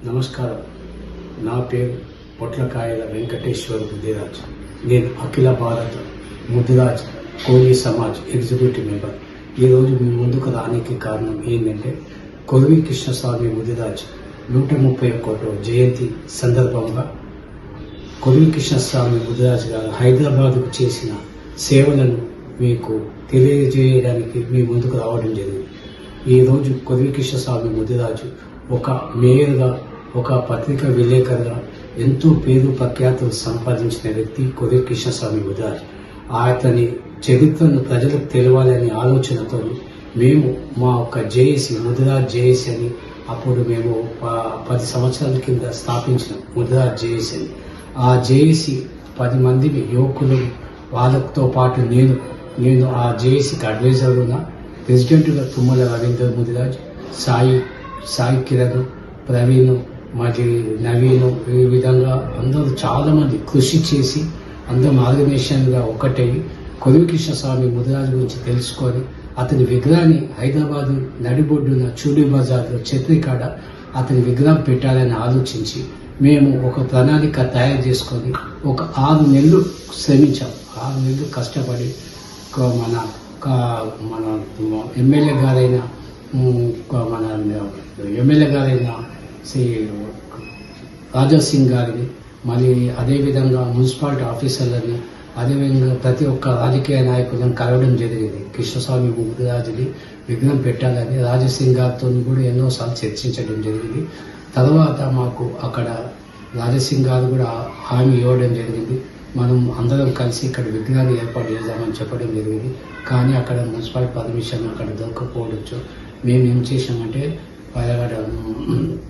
నమస్కారం. నా పేరు పొట్లకాయల వెంకటేశ్వర ముదిరాజ్. నేను అఖిల భారత ముదిరాజ్ కోలీ సమాజ్ ఎగ్జిక్యూటివ్ మెంబర్. ఈరోజు మీ ముందుకు రానికి కారణం ఏంటంటే కొల్వి కృష్ణస్వామి ముదిరాజ్ 131వ జయంతి సందర్భంగా కొల్వి కృష్ణస్వామి ముదిరాజ్ గారు హైదరాబాద్కు చేసిన సేవలను మీకు తెలియజేయడానికి మీ ముందుకు రావడం జరిగింది. ఈరోజు కొల్వి కృష్ణస్వామి ముదిరాజు ఒక మేయర్గా, ఒక పత్రికా విలేకరుగా ఎంతో పేరు ప్రఖ్యాతులు సంపాదించిన వ్యక్తి కొల్వి కృష్ణస్వామి ముదిరాజ్. అతని చరిత్రను ప్రజలకు తెలవాలనే ఆలోచనతో మేము మా ఒక జేఏసీ ముదిరాజ్ జేఏసీ అని అప్పుడు మేము 10 సంవత్సరాల కింద స్థాపించిన ముదిరాజ్ జేఏసీ అని. ఆ జేఏసీ 10 మందిని యువకులు, వాళ్ళతో పాటు నేను ఆ జేఏసీకి అడ్వైజర్ ఉన్న ప్రెసిడెంట్గా తుమ్మల రవీంద్ర ముదిరాజ్, సాయి కిరణ్, ప్రవీణ్, మరి నవీన్, ఈ విధంగా అందరూ చాలామంది కృషి చేసి అందరం ఆర్గనైజేషన్గా ఒకటయ్యి కొల్వి కృష్ణస్వామి ముదిరాజ్ గురించి తెలుసుకొని అతని విగ్రహాన్ని హైదరాబాద్ నడిబొడ్డున చూడి బజార్లో చట్రికాడ అతని విగ్రహం పెట్టాలని ఆలోచించి మేము ఒక ప్రణాళిక తయారు చేసుకొని ఒక 6 నెలలు శ్రమించాం. 6 నెలలు కష్టపడి మన ఎమ్మెల్యే గారైన శ్రీ రాజా సింగ్ గారిని, మళ్ళీ అదేవిధంగా మున్సిపాలిటీ ఆఫీసర్లని, అదేవిధంగా ప్రతి ఒక్క రాజకీయ నాయకులను కలవడం జరిగింది. కృష్ణస్వామి ముదిరాజుని విగ్రహం పెట్టాలని రాజసింగ్ గారితో కూడా ఎన్నోసార్లు చర్చించడం జరిగింది. తర్వాత మాకు అక్కడ రాజసింగ్ గారు కూడా హామీ ఇవ్వడం జరిగింది. మనం అందరం కలిసి ఇక్కడ విగ్రహాన్ని ఏర్పాటు చేద్దామని చెప్పడం జరిగింది. కానీ అక్కడ మున్సిపాలిటీ పర్మిషన్ అక్కడ దొరకపోవచ్చు. మేము ఏం చేసామంటే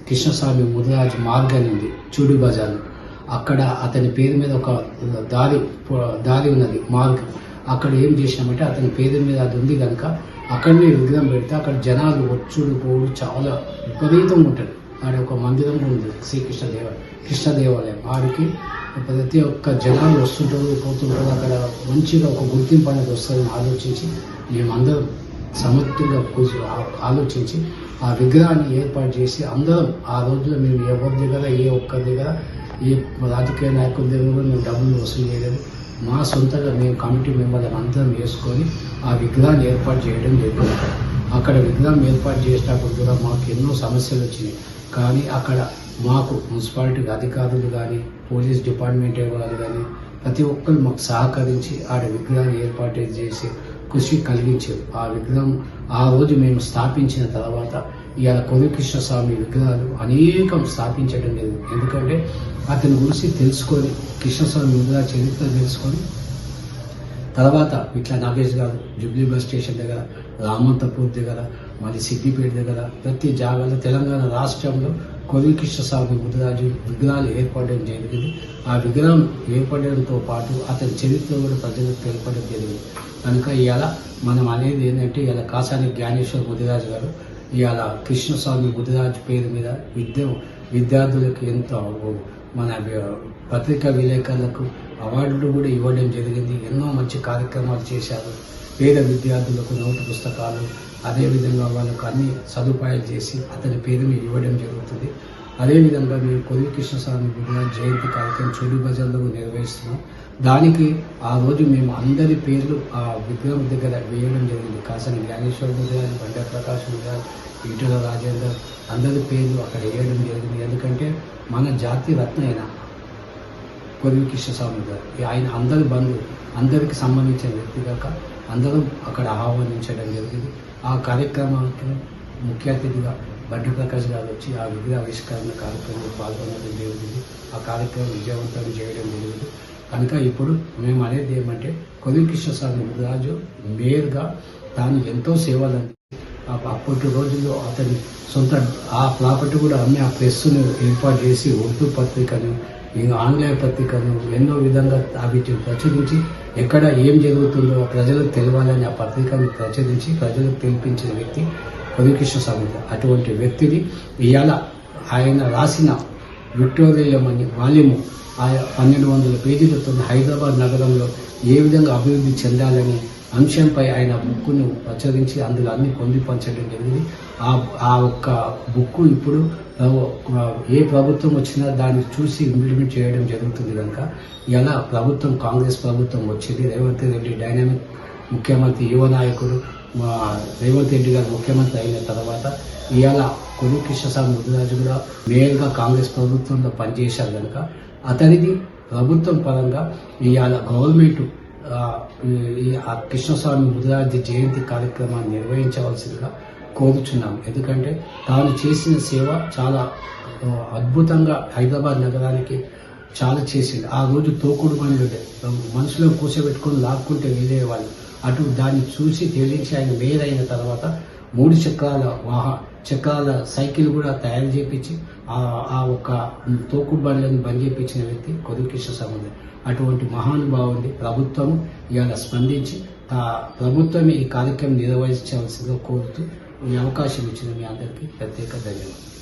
కృష్ణస్వామి ముదిరాజ్ మార్గం ఉంది చూడి బజార్, అక్కడ అతని పేరు మీద ఒక దారి ఉన్నది మార్గం. అక్కడ ఏం చేసినామంటే అతని పేరు మీద అది ఉంది కనుక అక్కడనే విగ్రహం పెడితే అక్కడ జనాలు వచ్చుడు పోవుడు చాలా విపరీతంగా ఉంటుంది. ఆడ ఒక మందిరం ఉంది, కృష్ణ దేవాలయం. ఆడికి ప్రతి ఒక్క జనాలు వస్తుంటారు పోతుంటారు. అక్కడ మంచిగా ఒక గుర్తింపు అనేది వస్తుందని ఆలోచించి మేమందరం సమర్థుగా ఆలోచించి ఆ విగ్రహాన్ని ఏర్పాటు చేసి అందరం ఆ రోజులో మేము ఎవరి దగ్గర ఏ ఒక్కరి దగ్గర ఏ రాజకీయ నాయకుల దగ్గర మేము డబ్బులు వసూలు చేయలేదు. మా సొంతంగా మేము కమిటీ మెంబర్లను అందరం వేసుకొని ఆ విగ్రహాన్ని ఏర్పాటు చేయడం జరిగింది. అక్కడ విగ్రహం ఏర్పాటు చేసేటప్పుడు కూడా మాకు ఎన్నో సమస్యలు వచ్చినాయి. కానీ అక్కడ మాకు మున్సిపాలిటీ అధికారులు కానీ, పోలీస్ డిపార్ట్మెంట్ వాళ్ళు కానీ ప్రతి ఒక్కరు మాకు సహకరించి ఆడ విగ్రహాన్ని ఏర్పాటు చేసి కృషి కలిగించారు. ఆ విగ్రహం ఆ రోజు మేము స్థాపించిన తర్వాత ఇవాళ కొల్వి కృష్ణస్వామి విగ్రహాలు అనేకం స్థాపించడం లేదు. ఎందుకంటే అతని గురించి తెలుసుకొని, కృష్ణస్వామి విగ్రహాల చరిత్ర తెలుసుకొని తర్వాత ఇట్లా నాగేష్ గారు జూబ్లీ బస్ స్టేషన్ దగ్గర, రామంతపూర్ దగ్గర, మళ్ళీ సిద్దిపేట దగ్గర ప్రతి జాగాలో తెలంగాణ రాష్ట్రంలో కొల్వి కృష్ణస్వామి ముదిరాజు విగ్రహాలు ఏర్పడడం జరిగింది. ఆ విగ్రహం ఏర్పడడంతో పాటు అతని చరిత్ర కూడా ప్రజలకు తెలపడం జరిగింది. కనుక ఇవాళ మనం అనేది ఏంటంటే ఇవాళ కాసాని జ్ఞానేశ్వర్ ముదిరాజు గారు ఇవాళ కృష్ణస్వామి ముదిరాజు పేరు మీద విద్యార్థులకు ఎంతో మన పత్రికా విలేకరులకు అవార్డులు కూడా ఇవ్వడం జరిగింది. ఎన్నో మంచి కార్యక్రమాలు చేశారు. పేద విద్యార్థులకు నోటు పుస్తకాలు, అదేవిధంగా వాళ్ళకు అన్ని సదుపాయాలు చేసి అతని పేరు మీద ఇవ్వడం జరుగుతుంది. అదేవిధంగా మేము కొల్వి కృష్ణస్వామి ముదిరాజ్ జయంతి కార్యక్రమం చూడి బజార్లో నిర్వహిస్తున్నాం. దానికి ఆ రోజు మేము అందరి పేర్లు ఆ విగ్రహం దగ్గర వేయడం జరిగింది. కాసాని జ్ఞానేశ్వర ముదిరాజ్, బండ ప్రకాష్ ముదిరాజ్, ఈటల రాజేందర్ అందరి పేర్లు అక్కడ వేయడం జరిగింది. ఎందుకంటే మన జాతి రత్న అయిన కొల్వి కృష్ణస్వామి గారు ఆయన అందరి బంధువు, అందరికి సంబంధించిన వ్యక్తి కనుక అందరం అక్కడ ఆహ్వానించడం జరిగింది. ఆ కార్యక్రమానికి ముఖ్య అతిథిగా బండి ప్రకాష్ గారు వచ్చి ఆ విగ్రహ ఆవిష్కరణ కార్యక్రమంలో పాల్గొనడం జరిగింది. ఆ కార్యక్రమం విజయవంతం చేయడం జరిగింది. కనుక ఇప్పుడు మేము అనేది ఏమంటే కొల్వి కృష్ణస్వామి ముదిరాజు మేయర్గా తాను ఎంతో సేవలు అప్పటి రోజుల్లో అతని సొంత ఆ ప్రాపర్టీ కూడా అమ్మి ఆ ప్రెస్ను ఏర్పాటు చేసి ఉర్దూ పత్రికను, ఇంకా ఆంగ్లేయ పత్రికను ఎన్నో విధంగా అవి ప్రచురించి ఎక్కడ ఏం జరుగుతుందో ప్రజలకు తెలవాలని ఆ పత్రికను ప్రచురించి ప్రజలకు తెలిపించిన వ్యక్తి కొల్వి కృష్ణస్వామి. అటువంటి వ్యక్తిని ఇవాళ ఆయన రాసిన విక్టోరియం అని వాల్యూము 1200 పేజీలతో హైదరాబాద్ నగరంలో ఏ విధంగా అభివృద్ధి చెందాలని అంశంపై ఆయన బుక్ను ప్రచురించి అందులో అన్ని పొందుపరచడం జరిగింది. ఆ ఒక్క బుక్ ఇప్పుడు ఏ ప్రభుత్వం వచ్చినా దాన్ని చూసి ఇంప్లిమెంట్ చేయడం జరుగుతుంది కనుక ఇలా ప్రభుత్వం కాంగ్రెస్ ప్రభుత్వం వచ్చింది. రేవంత్ రెడ్డి డైనామిక్ ముఖ్యమంత్రి, యువ నాయకుడు రేవంత్ రెడ్డి గారు ముఖ్యమంత్రి అయిన తర్వాత ఇవాళ కొల్లు కృష్ణస్వామి ముదిరాజు కూడా మేయర్గా కాంగ్రెస్ ప్రభుత్వంలో పనిచేశారు కనుక అతనికి ప్రభుత్వం పరంగా ఇవాళ గవర్నమెంట్ కృష్ణస్వామి ముదిరాజు జయంతి కార్యక్రమాన్ని నిర్వహించవలసిందిగా కోరుచున్నాం. ఎందుకంటే తాను చేసిన సేవ చాలా అద్భుతంగా హైదరాబాద్ నగరానికి చాలా చేసింది. ఆ రోజు తోకుడు బండ్లు మనుషులను కూర్చోబెట్టుకుని లాక్కుంటే వెళ్ళేవాళ్ళు. అటు దాన్ని చూసి తేలించి ఆయన మేయర్ అయిన తర్వాత 3 చక్రాల సైకిల్ కూడా తయారు చేయించి ఆ ఒక్క తోకుడు బండ్లను బంద్ చేయించిన వ్యక్తి కొల్లు కృష్ణస్వామి. అటువంటి మహానుభావుని ప్రభుత్వం ఇవాళ స్పందించి ప్రభుత్వమే ఈ కార్యక్రమం నిర్వహించవలసిందిగా కోరుతూ ఈ అవకాశం ఇచ్చిన మీ అందరికీ ప్రత్యేక ధన్యవాదాలు.